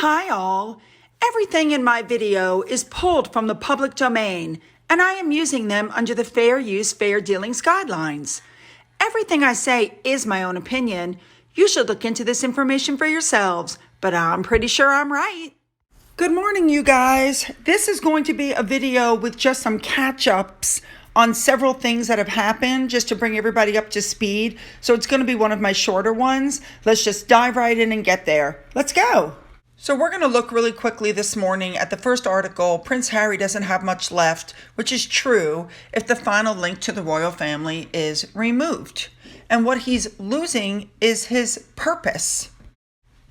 Hi all! Everything in my video is pulled from the public domain, and I am using them under the Fair Use, Fair Dealings guidelines. Everything I say is my own opinion. You should look into this information for yourselves, but I'm pretty sure I'm right. Good morning, you guys. This is going to be a video with just some catch-ups on several things that have happened, just to bring everybody up to speed. So it's going to be one of my shorter ones. Let's just dive right in and get there. Let's go. So we're going to look really quickly this morning at the first article. Prince Harry doesn't have much left, which is true if the final link to the royal family is removed. And what he's losing is his purpose.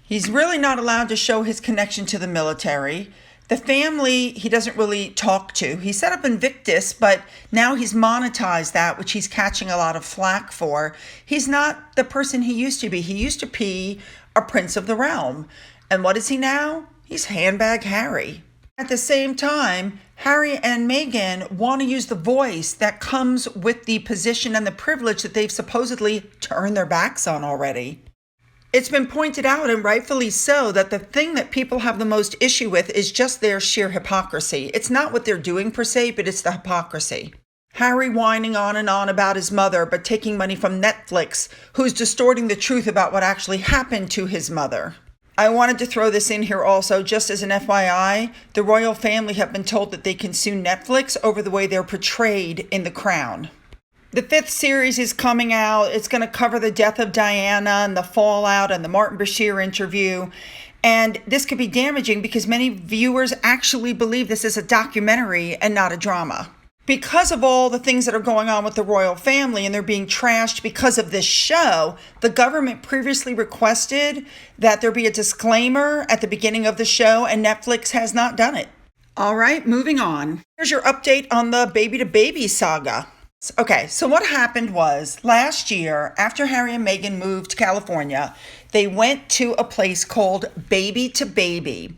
He's really not allowed to show his connection to the military. The family he doesn't really talk to. He set up Invictus, but now he's monetized that, which he's catching a lot of flack for. He's not the person he used to be. He used to be a prince of the realm. And what is he now? He's Handbag Harry. At the same time, Harry and Meghan want to use the voice that comes with the position and the privilege that they've supposedly turned their backs on already. It's been pointed out, and rightfully so, that the thing that people have the most issue with is just their sheer hypocrisy. It's not what they're doing per se, but it's the hypocrisy. Harry whining on and on about his mother, but taking money from Netflix, who's distorting the truth about what actually happened to his mother. I wanted to throw this in here also, just as an FYI. The royal family have been told that they can sue Netflix over the way they're portrayed in The Crown. The 5th series is coming out. It's going to cover the death of Diana and the fallout and the Martin Bashir interview. And this could be damaging because many viewers actually believe this is a documentary and not a drama. Because of all the things that are going on with the royal family and they're being trashed because of this show, the government previously requested that there be a disclaimer at the beginning of the show, and Netflix has not done it. All right, moving on. Here's your update on the baby-to-baby saga. Okay, so what happened was last year, after Harry and Meghan moved to California, they went to a place called Baby to Baby.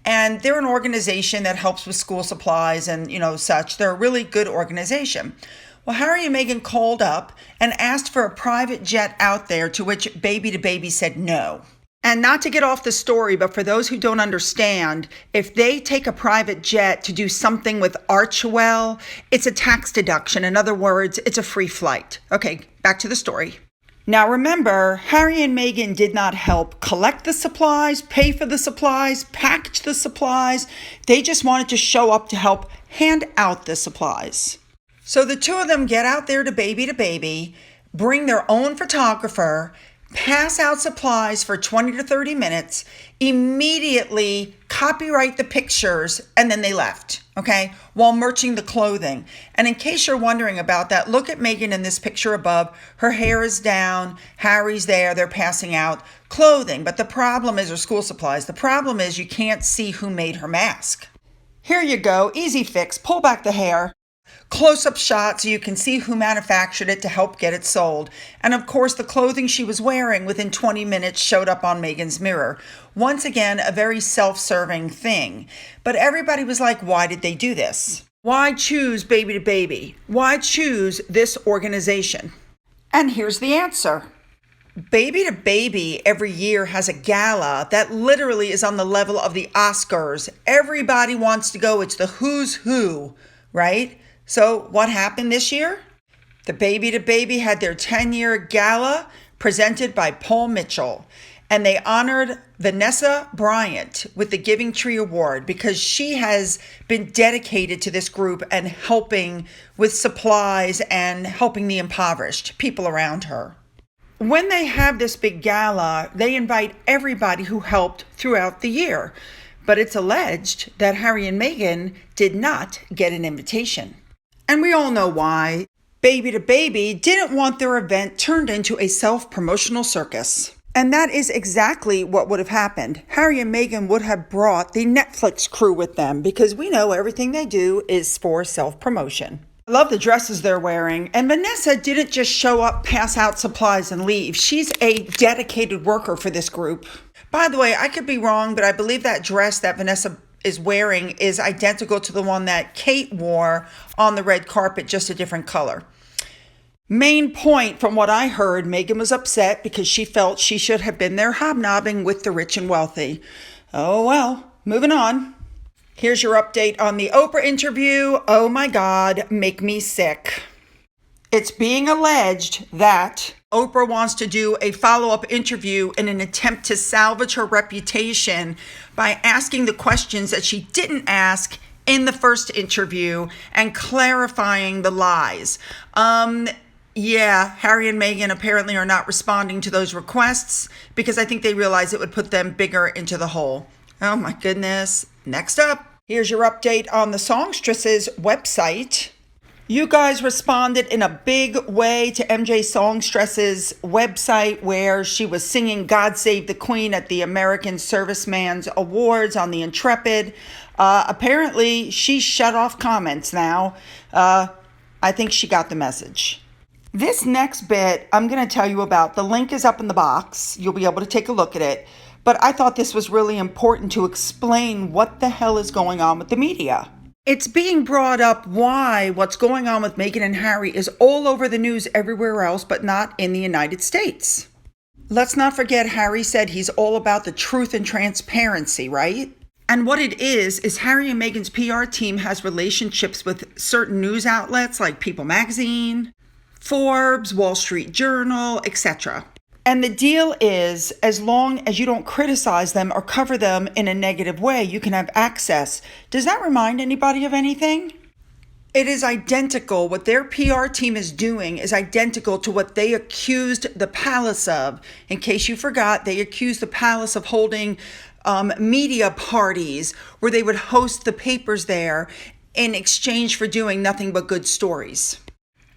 And they're an organization that helps with school supplies and, such. They're a really good organization. Well, Harry and Meghan called up and asked for a private jet out there, to which Baby to Baby said no. And not to get off the story, but for those who don't understand, if they take a private jet to do something with Archewell, it's a tax deduction. In other words, it's a free flight. Okay, back to the story. Now remember, Harry and Meghan did not help collect the supplies, pay for the supplies, package the supplies. They just wanted to show up to help hand out the supplies. So the two of them get out there to Baby, bring their own photographer, pass out supplies for 20 to 30 minutes, immediately copyright the pictures, and then they left, okay, while merching the clothing. And in case you're wondering about that, look at Meghan in this picture above. Her hair is down, Harry's there, they're passing out clothing. But the problem is, or school supplies, the problem is you can't see who made her mask. Here you go, easy fix, pull back the hair. Close-up shot so you can see who manufactured it to help get it sold. And of course, the clothing she was wearing within 20 minutes showed up on Meghan's mirror. Once again, a very self-serving thing. But everybody was like, why did they do this? Why choose Baby to Baby? Why choose this organization? And here's the answer. Baby to Baby every year has a gala that literally is on the level of the Oscars. Everybody wants to go. It's the who's who, right? So what happened this year? The Baby to Baby had their 10-year gala presented by Paul Mitchell. And they honored Vanessa Bryant with the Giving Tree Award because she has been dedicated to this group and helping with supplies and helping the impoverished people around her. When they have this big gala, they invite everybody who helped throughout the year. But it's alleged that Harry and Meghan did not get an invitation. And we all know why. Baby to Baby didn't want their event turned into a self-promotional circus. And that is exactly what would have happened. Harry and Meghan would have brought the Netflix crew with them because we know everything they do is for self-promotion. I love the dresses they're wearing. And Vanessa didn't just show up, pass out supplies, and leave. She's a dedicated worker for this group. By the way, I could be wrong, but I believe that dress that Vanessa is wearing is identical to the one that Kate wore on the red carpet, just a different color. Main point from what I heard, Meghan was upset because she felt she should have been there hobnobbing with the rich and wealthy. Oh well, moving on. Here's your update on the Oprah interview. Oh my God, make me sick. It's being alleged that Oprah wants to do a follow-up interview in an attempt to salvage her reputation by asking the questions that she didn't ask in the first interview and clarifying the lies. Yeah, Harry and Meghan apparently are not responding to those requests because I think they realize it would put them bigger into the hole. Oh my goodness. Next up, here's your update on the Songstress's website. You guys responded in a big way to MJ Songstress's website where she was singing God Save the Queen at the American Serviceman's Awards on the Intrepid. Apparently, she shut off comments now. I think she got the message. This next bit I'm going to tell you about. The link is up in the box. You'll be able to take a look at it. But I thought this was really important to explain what the hell is going on with the media. It's being brought up why what's going on with Meghan and Harry is all over the news everywhere else, but not in the United States. Let's not forget Harry said he's all about the truth and transparency, right? And what it is Harry and Meghan's PR team has relationships with certain news outlets like People Magazine, Forbes, Wall Street Journal, etc. And the deal is, as long as you don't criticize them or cover them in a negative way, you can have access. Does that remind anybody of anything? It is identical. What their PR team is doing is identical to what they accused the palace of. In case you forgot, they accused the palace of holding media parties where they would host the papers there in exchange for doing nothing but good stories.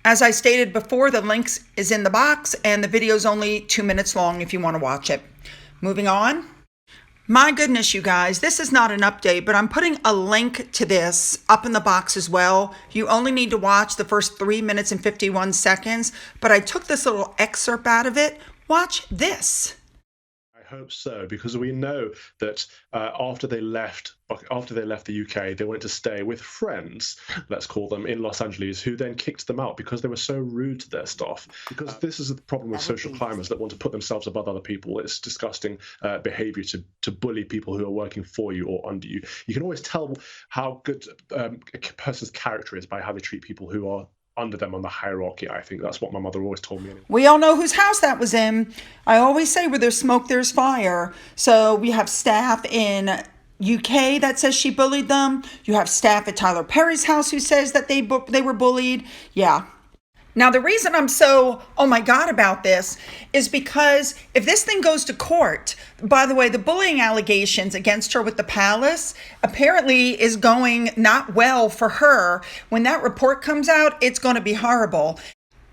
As I stated before, the link is in the box and the video is only 2 minutes long if you want to watch it. Moving on. My goodness, you guys, this is not an update, but I'm putting a link to this up in the box as well. You only need to watch the first 3 minutes and 51 seconds, but I took this little excerpt out of it. Watch this. I hope so, because we know that after they left the UK, they went to stay with friends, let's call them, in Los Angeles, who then kicked them out because they were so rude to their staff. Because this is the problem with social climbers that want to put themselves above other people. It's disgusting behavior to bully people who are working for you or under you. You can always tell how good a person's character is by how they treat people who are under them on the hierarchy. I think that's what my mother always told me. We all know whose house that was in. I always say where there's smoke, there's fire. So we have staff in UK that says she bullied them. You have staff at Tyler Perry's house who says that they were bullied. Yeah. Now, the reason I'm so, oh my God, about this is because if this thing goes to court, by the way, the bullying allegations against her with the palace apparently is going not well for her. When that report comes out, it's going to be horrible.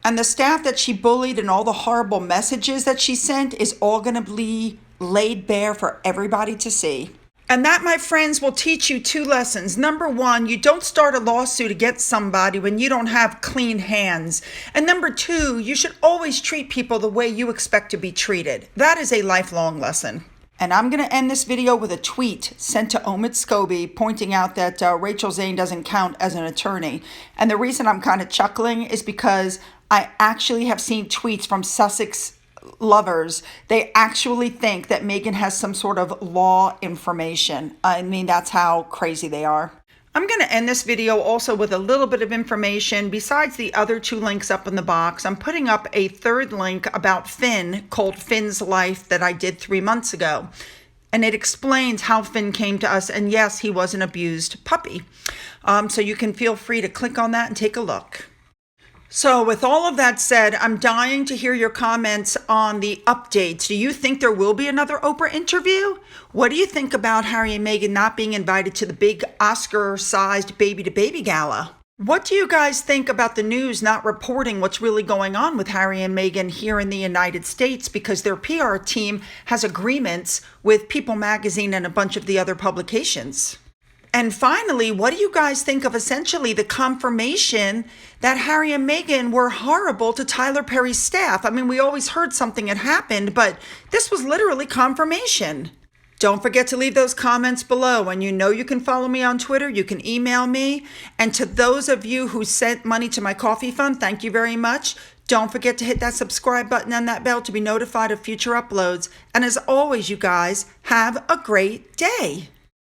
And the staff that she bullied and all the horrible messages that she sent is all going to be laid bare for everybody to see. And that, my friends, will teach you 2 lessons. Number 1, you don't start a lawsuit against somebody when you don't have clean hands. And number 2, you should always treat people the way you expect to be treated. That is a lifelong lesson. And I'm going to end this video with a tweet sent to Omid Scobie pointing out that Rachel Zane doesn't count as an attorney. And the reason I'm kind of chuckling is because I actually have seen tweets from Sussex lovers. They actually think that Meghan has some sort of law information. I mean, that's how crazy they are. I'm going to end this video also with a little bit of information. Besides the other 2 links up in the box, I'm putting up a 3rd link about Finn called Finn's Life that I did 3 months ago. And it explains how Finn came to us. And yes, he was an abused puppy. So you can feel free to click on that and take a look. So with all of that said, I'm dying to hear your comments on the updates. Do you think there will be another Oprah interview? What do you think about Harry and Meghan not being invited to the big Oscar-sized baby-to-baby gala? What do you guys think about the news not reporting what's really going on with Harry and Meghan here in the United States because their PR team has agreements with People Magazine and a bunch of the other publications? And finally, what do you guys think of essentially the confirmation that Harry and Meghan were horrible to Tyler Perry's staff? I mean, we always heard something had happened, but this was literally confirmation. Don't forget to leave those comments below. And you know you can follow me on Twitter. You can email me. And to those of you who sent money to my coffee fund, thank you very much. Don't forget to hit that subscribe button and that bell to be notified of future uploads. And as always, you guys, have a great day.